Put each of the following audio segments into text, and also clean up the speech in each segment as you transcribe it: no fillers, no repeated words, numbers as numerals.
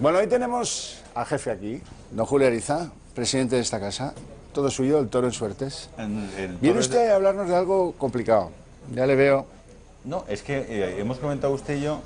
Bueno, hoy tenemos al jefe aquí, don Julio Ariza, presidente de esta casa. Todo suyo, el toro en suertes. Viene usted a hablarnos de algo complicado. Ya le veo. No, es que hemos comentado usted y yo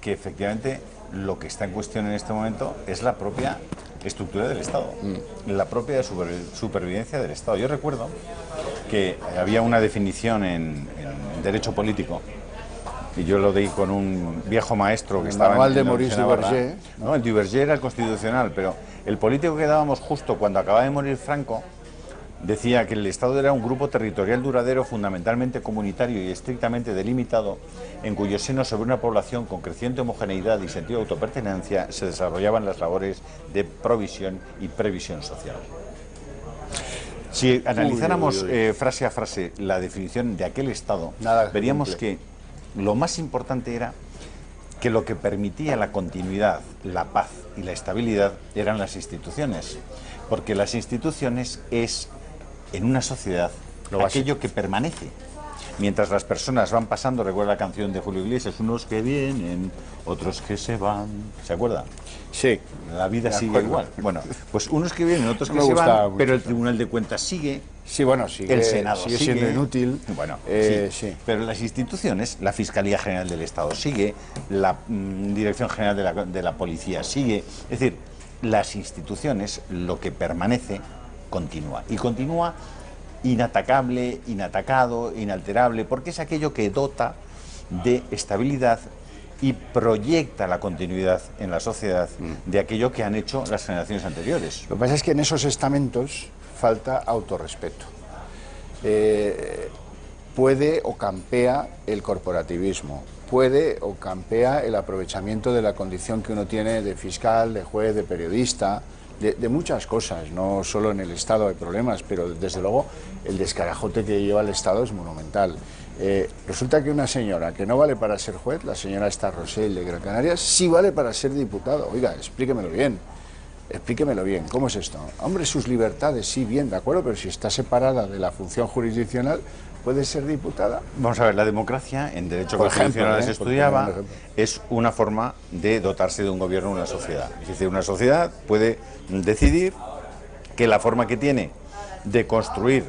que efectivamente lo que está en cuestión en este momento es la propia estructura del Estado, la propia supervivencia del Estado. Yo recuerdo que había una definición en derecho político, y yo lo di con un viejo maestro que estaba en de Maurice Duverger. No, el Duverger era el constitucional, pero el político que dábamos justo cuando acababa de morir Franco decía que el Estado era un grupo territorial duradero, fundamentalmente comunitario y estrictamente delimitado, en cuyo seno, sobre una población con creciente homogeneidad y sentido de autopertenencia, se desarrollaban las labores de provisión y previsión social. Si analizáramos frase a frase la definición de aquel Estado, veríamos que lo más importante era que lo que permitía la continuidad, la paz y la estabilidad eran las instituciones, porque las instituciones es, en una sociedad, aquello que permanece. Mientras las personas van pasando, recuerda la canción de Julio Iglesias, unos que vienen, otros que se van, ¿se acuerda? Sí. La vida sigue igual. Bueno, pues unos que vienen, otros que se van, pero el Tribunal de Cuentas sigue. Sí, bueno, sigue. El Senado sigue siendo inútil. Bueno, sí. Pero las instituciones, la Fiscalía General del Estado sigue, la Dirección General de la Policía sigue. Es decir, las instituciones, lo que permanece, continúa. Y continúa inatacable, inatacado, inalterable, porque es aquello que dota de estabilidad y proyecta la continuidad en la sociedad de aquello que han hecho las generaciones anteriores. Lo que pasa es que en esos estamentos falta autorrespeto. Puede o campea el corporativismo, puede o campea el aprovechamiento de la condición que uno tiene de fiscal, de juez, de periodista, de muchas cosas. No solo en el Estado hay problemas, pero desde luego el descarajote que lleva el Estado es monumental. Resulta que una señora que no vale para ser juez, la señora esta Rosell de Gran Canaria, sí vale para ser diputado. Oiga, explíquemelo bien. Explíquemelo bien, ¿cómo es esto? Hombre, sus libertades, sí, bien, de acuerdo, pero si está separada de la función jurisdiccional, ¿puede ser diputada? Vamos a ver, la democracia, en derecho constitucional se estudiaba, es una forma de dotarse de un gobierno en una sociedad. Es decir, una sociedad puede decidir que la forma que tiene de construir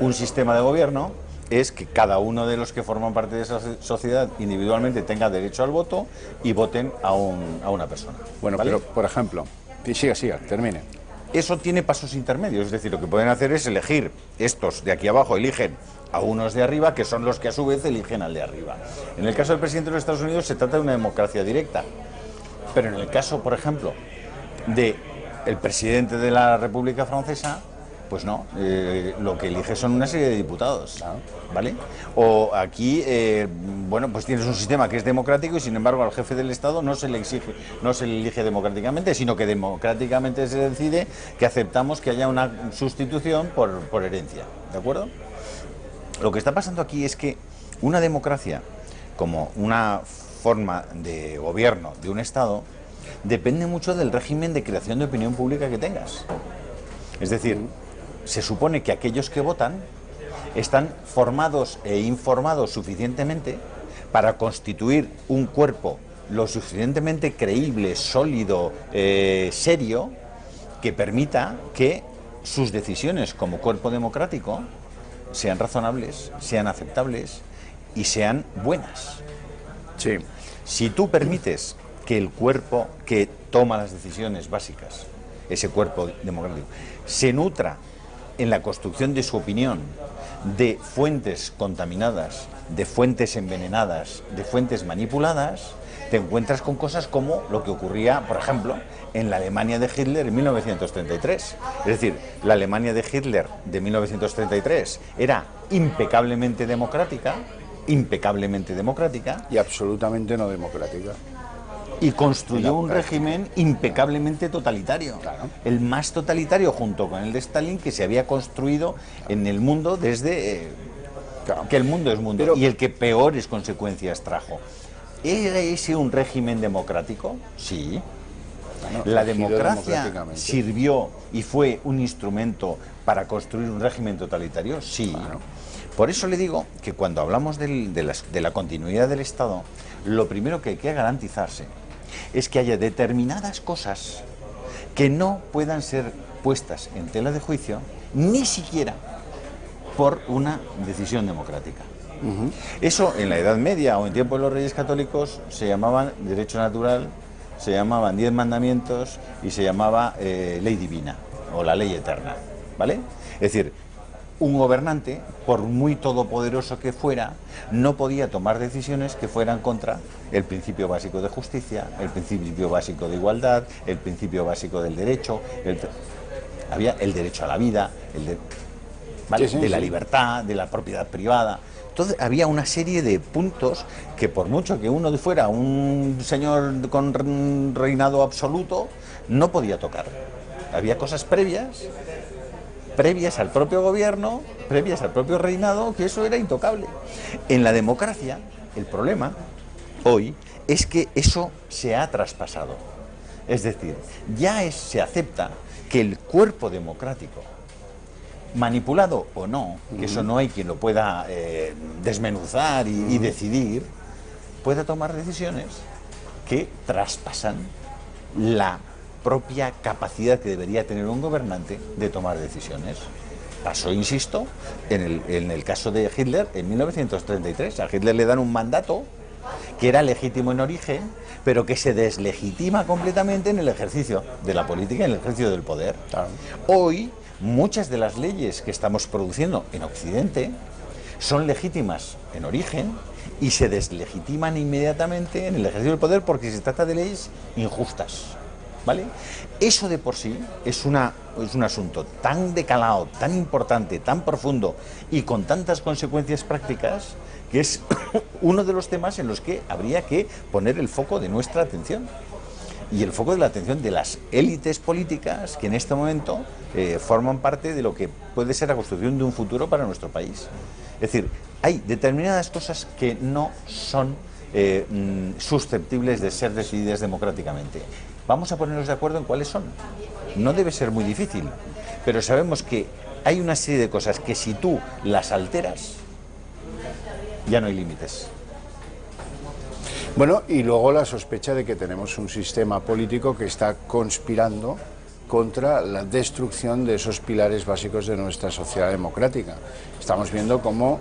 un sistema de gobierno es que cada uno de los que forman parte de esa sociedad individualmente tenga derecho al voto y voten a una persona. Bueno, ¿vale? Pero, por ejemplo, siga, termine. Eso tiene pasos intermedios, es decir, lo que pueden hacer es elegir, estos de aquí abajo eligen a unos de arriba, que son los que a su vez eligen al de arriba. En el caso del presidente de los Estados Unidos se trata de una democracia directa, pero en el caso, por ejemplo, de el presidente de la República Francesa, pues no, lo que elige son una serie de diputados, ¿vale? O aquí, bueno, pues tienes un sistema que es democrático y sin embargo al jefe del Estado no se le exige, no se le elige democráticamente, sino que democráticamente se decide que aceptamos que haya una sustitución por herencia, ¿de acuerdo? Lo que está pasando aquí es que una democracia, como una forma de gobierno de un Estado, depende mucho del régimen de creación de opinión pública que tengas. Es decir, se supone que aquellos que votan están formados e informados suficientemente para constituir un cuerpo lo suficientemente creíble, sólido, serio, que permita que sus decisiones como cuerpo democrático sean razonables, sean aceptables y sean buenas. Sí. Si tú permites que el cuerpo que toma las decisiones básicas, ese cuerpo democrático, se nutra en la construcción de su opinión de fuentes contaminadas, de fuentes envenenadas, de fuentes manipuladas, te encuentras con cosas como lo que ocurría, por ejemplo, en la Alemania de Hitler en 1933. Es decir, la Alemania de Hitler de 1933 era impecablemente democrática y absolutamente no democrática. Y construyó un régimen impecablemente totalitario. Claro. El más totalitario junto con el de Stalin que se había construido en el mundo desde que el mundo es mundo. Y el que peores consecuencias trajo. ¿Era ese un régimen democrático? Sí. Bueno, la democracia sirvió y fue un instrumento para construir un régimen totalitario. Sí. Claro. Por eso le digo que cuando hablamos de la continuidad del Estado, lo primero que hay que garantizarse es que haya determinadas cosas que no puedan ser puestas en tela de juicio, ni siquiera por una decisión democrática. Eso en la Edad Media o en tiempo de los Reyes Católicos se llamaban derecho natural, se llamaban 10 mandamientos y se llamaba ley divina o la ley eterna, ¿vale? Es decir, un gobernante, por muy todopoderoso que fuera, no podía tomar decisiones que fueran contra el principio básico de justicia, el principio básico de igualdad, el principio básico del derecho, había el derecho a la vida, ¿vale? De la libertad, de la propiedad privada. Entonces había una serie de puntos que, por mucho que uno fuera un señor con reinado absoluto, no podía tocar. Había cosas previas al propio gobierno, previas al propio reinado, que eso era intocable. En la democracia, el problema hoy es que eso se ha traspasado. Es decir, se acepta que el cuerpo democrático, manipulado o no, que eso no hay quien lo pueda desmenuzar y decidir, pueda tomar decisiones que traspasan la propia capacidad que debería tener un gobernante de tomar decisiones. Pasó, insisto, en el caso de Hitler en 1933. A Hitler le dan un mandato que era legítimo en origen, pero que se deslegitima completamente en el ejercicio de la política, en el ejercicio del poder. Claro. Hoy, muchas de las leyes que estamos produciendo en Occidente son legítimas en origen y se deslegitiman inmediatamente en el ejercicio del poder porque se trata de leyes injustas, ¿vale? Eso de por sí es un asunto tan decalado, tan importante, tan profundo y con tantas consecuencias prácticas que es uno de los temas en los que habría que poner el foco de nuestra atención. Y el foco de la atención de las élites políticas que en este momento forman parte de lo que puede ser la construcción de un futuro para nuestro país. Es decir, hay determinadas cosas que no son susceptibles de ser decididas democráticamente. Vamos a ponernos de acuerdo en cuáles son. No debe ser muy difícil, pero sabemos que hay una serie de cosas que si tú las alteras, ya no hay límites. Bueno, y luego la sospecha de que tenemos un sistema político que está conspirando contra la destrucción de esos pilares básicos de nuestra sociedad democrática. Estamos viendo cómo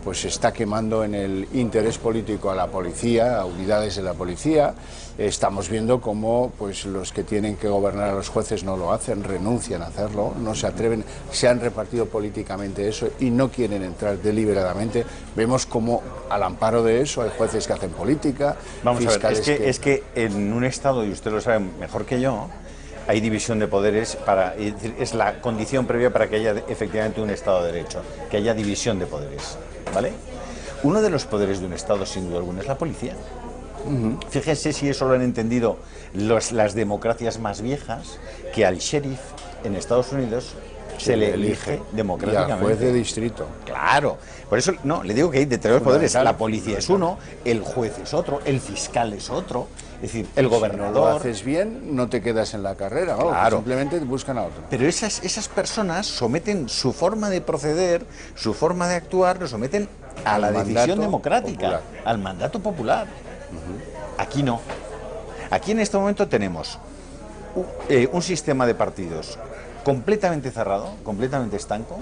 pues se está quemando en el interés político a la policía, a unidades de la policía. Estamos viendo cómo pues los que tienen que gobernar a los jueces no lo hacen, renuncian a hacerlo, no se atreven, se han repartido políticamente eso y no quieren entrar deliberadamente. Vemos cómo al amparo de eso hay jueces que hacen política. Vamos a ver, es que en un Estado, y usted lo sabe mejor que yo, hay división de poderes, es la condición previa para que haya efectivamente un Estado de Derecho, que haya división de poderes, ¿vale? Uno de los poderes de un Estado, sin duda alguna, es la policía. Fíjense si eso lo han entendido las democracias más viejas, que al sheriff en Estados Unidos se le elige democráticamente. Y al juez de distrito. Claro. Por eso, no, le digo que hay determinados poderes. La policía es uno, el juez es otro, el fiscal es otro. Es decir, el gobernador... Si no lo haces bien, no te quedas en la carrera, claro. Simplemente buscan a otro. Pero esas personas someten su forma de proceder, su forma de actuar, lo someten a la decisión democrática, al mandato popular. Aquí no. Aquí en este momento tenemos un sistema de partidos completamente cerrado, completamente estanco,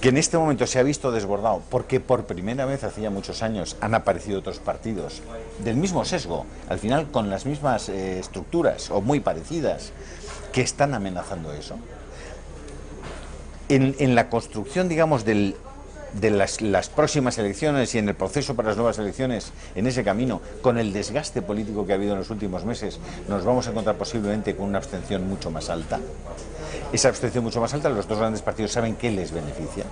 que en este momento se ha visto desbordado porque por primera vez hacía muchos años han aparecido otros partidos del mismo sesgo, al final con las mismas estructuras o muy parecidas, que están amenazando eso. En la construcción, digamos, de las próximas elecciones y en el proceso para las nuevas elecciones, en ese camino, con el desgaste político que ha habido en los últimos meses, nos vamos a encontrar posiblemente con una abstención mucho más alta. Esa abstención mucho más alta, los dos grandes partidos saben que les beneficia,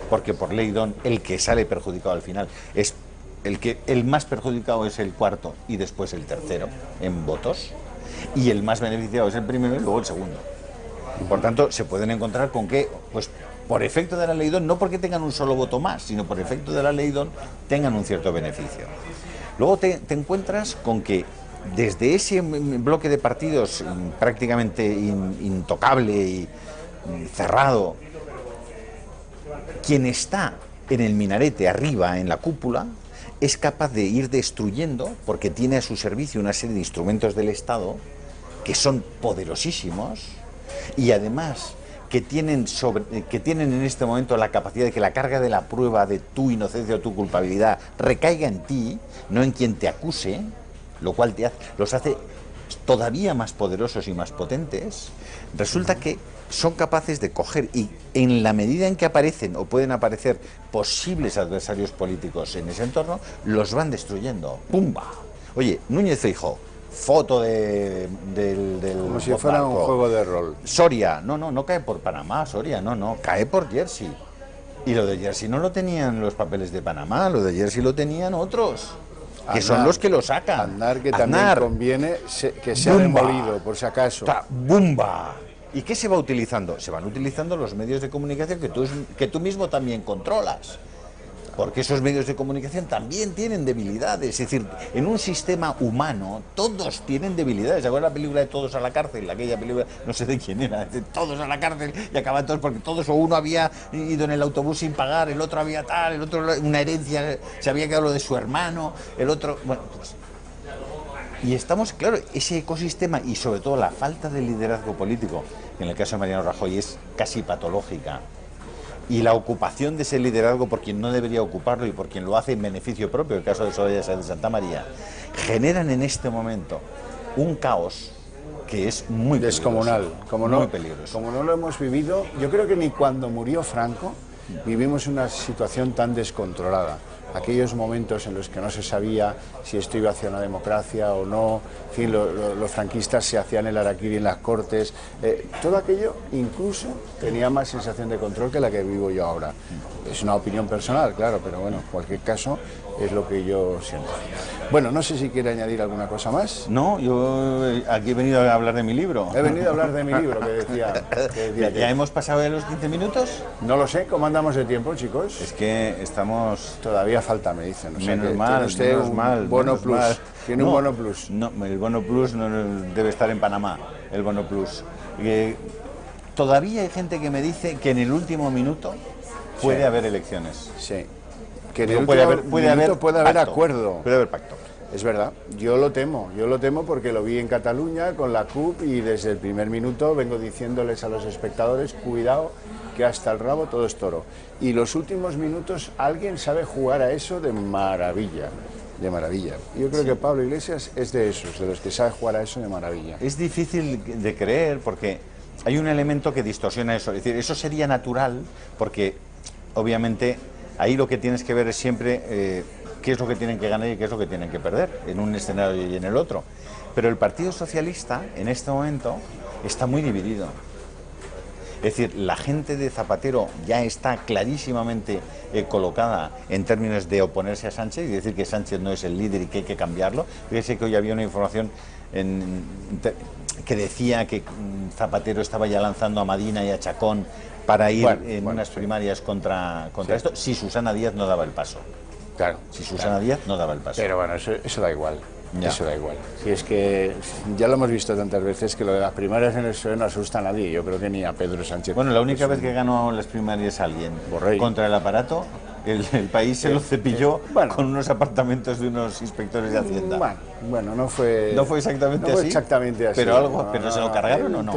porque por ley don, el que sale perjudicado al final es el más perjudicado es el cuarto y después el tercero en votos, y el más beneficiado es el primero y luego el segundo. Por tanto, se pueden encontrar con que, pues, por efecto de la ley DON, no porque tengan un solo voto más, sino por efecto de la ley DON, tengan un cierto beneficio. Luego te encuentras con que desde ese bloque de partidos prácticamente intocable y cerrado, quien está en el minarete arriba, en la cúpula, es capaz de ir destruyendo, porque tiene a su servicio una serie de instrumentos del Estado que son poderosísimos y además que tienen en este momento la capacidad de que la carga de la prueba de tu inocencia o tu culpabilidad recaiga en ti, no en quien te acuse, lo cual los hace todavía más poderosos y más potentes. Resulta que son capaces de coger y en la medida en que aparecen o pueden aparecer posibles adversarios políticos en ese entorno, los van destruyendo. ¡Pumba! Oye, Núñez Feijóo, foto del como si fuera un juego de rol. Soria, no cae por Panamá, Soria, no, cae por Jersey. Y lo de Jersey no lo tenían los papeles de Panamá, lo de Jersey lo tenían otros, que son los que lo sacan. Aznar, que también conviene que sea demolido, por si acaso. ¡Bumba! ¿Y qué se va utilizando? Se van utilizando los medios de comunicación que tú mismo también controlas. Porque esos medios de comunicación también tienen debilidades. Es decir, en un sistema humano todos tienen debilidades. ¿Se acuerdan la película de Todos a la cárcel? Aquella película, no sé de quién era, de Todos a la cárcel, y acaban todos porque todos, o uno había ido en el autobús sin pagar, el otro había tal, el otro una herencia, se había quedado lo de su hermano, el otro... Bueno, pues... Y estamos, claro, ese ecosistema y sobre todo la falta de liderazgo político, que en el caso de Mariano Rajoy es casi patológica, y la ocupación de ese liderazgo por quien no debería ocuparlo y por quien lo hace en beneficio propio, el caso de Soraya Sáenz de Santa María, generan en este momento un caos que es muy descomunal, muy peligroso. Como no lo hemos vivido, yo creo que ni cuando murió Franco vivimos una situación tan descontrolada. Aquellos momentos en los que no se sabía si esto iba hacia una democracia o no, en fin, los franquistas se hacían el harakiri en las cortes, todo aquello incluso tenía más sensación de control que la que vivo yo ahora. Es una opinión personal, claro, pero bueno, en cualquier caso es lo que yo siento. Bueno, no sé si quiere añadir alguna cosa más. No, yo aquí he venido a hablar de mi libro. He venido a hablar de mi libro, que decía ¿Ya hemos pasado de los 15 minutos? No lo sé, ¿cómo andamos de tiempo, chicos? Es que estamos... Todavía falta, me dicen. O sea, menos mal, usted menos mal. Bono plus. Mal. Tiene un bono plus. No, el bono plus no debe estar en Panamá, el bono plus. Todavía hay gente que me dice que en el último minuto puede haber elecciones. Sí. Que en el puede último haber minuto puede haber acuerdo. Puede haber pacto. Es verdad, yo lo temo porque lo vi en Cataluña con la CUP y desde el primer minuto vengo diciéndoles a los espectadores, cuidado, que hasta el rabo todo es toro. Y los últimos minutos alguien sabe jugar a eso de maravilla. De maravilla. Yo creo que Pablo Iglesias es de esos, de los que sabe jugar a eso de maravilla. Es difícil de creer porque hay un elemento que distorsiona eso. Es decir, eso sería natural porque obviamente ahí lo que tienes que ver es siempre qué es lo que tienen que ganar y qué es lo que tienen que perder en un escenario y en el otro. Pero el Partido Socialista en este momento está muy dividido. Es decir, la gente de Zapatero ya está clarísimamente colocada en términos de oponerse a Sánchez y decir que Sánchez no es el líder y que hay que cambiarlo. Fíjese que hoy había una información que decía que Zapatero estaba ya lanzando a Madina y a Chacón para ir en unas primarias contra esto, si Susana Díaz no daba el paso. Claro. Si Susana Díaz no daba el paso. Pero bueno, eso da igual. Ya. Eso da igual. Si es que ya lo hemos visto tantas veces que lo de las primarias en el PSOE no asusta a nadie. Yo creo que ni a Pedro Sánchez. Bueno, la única vez que ganó las primarias alguien contra el aparato, el país se lo cepilló con unos apartamentos de unos inspectores de Hacienda. Bueno, no fue exactamente así. Exactamente así. Pero se lo cargaron o no.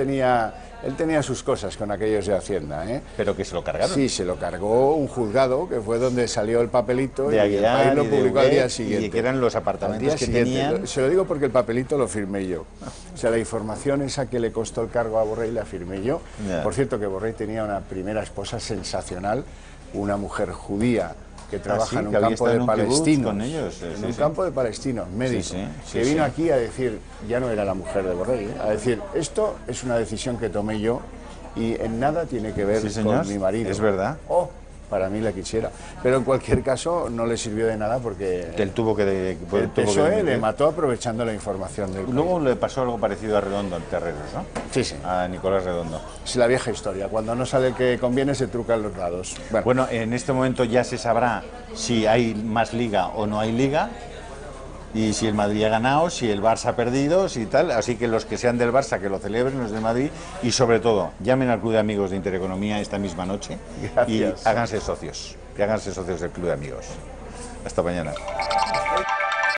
Él tenía sus cosas con aquellos de Hacienda, ¿eh? ¿Pero que se lo cargaron? Sí, se lo cargó un juzgado, que fue donde salió el papelito de Aguilar, y el país lo publicó al día siguiente. Y que eran los apartamentos que tenían... Se lo digo porque el papelito lo firmé yo. O sea, la información esa que le costó el cargo a Borrell la firmé yo. Por cierto, que Borrell tenía una primera esposa sensacional, una mujer judía, que trabaja en un campo de palestinos, en un campo de palestinos, médico, que vino aquí a decir, ya no era la mujer de Borrell, a decir, esto es una decisión que tomé yo y en nada tiene que ver con mi marido. Es verdad. Para mí la quisiera. Pero en cualquier caso no le sirvió de nada porque el PSOE le mató aprovechando la información del país. Luego le pasó algo parecido a Redondo en Terreros, ¿no? Sí, sí. A Nicolás Redondo. Es la vieja historia. Cuando no sale el que conviene se trucan los dados. Bueno, en este momento ya se sabrá si hay más liga o no hay liga. Y si el Madrid ha ganado, si el Barça ha perdido, si tal, así que los que sean del Barça que lo celebren, los del Madrid, y sobre todo, llamen al Club de Amigos de Intereconomía esta misma noche. Gracias. Y háganse socios del Club de Amigos. Hasta mañana.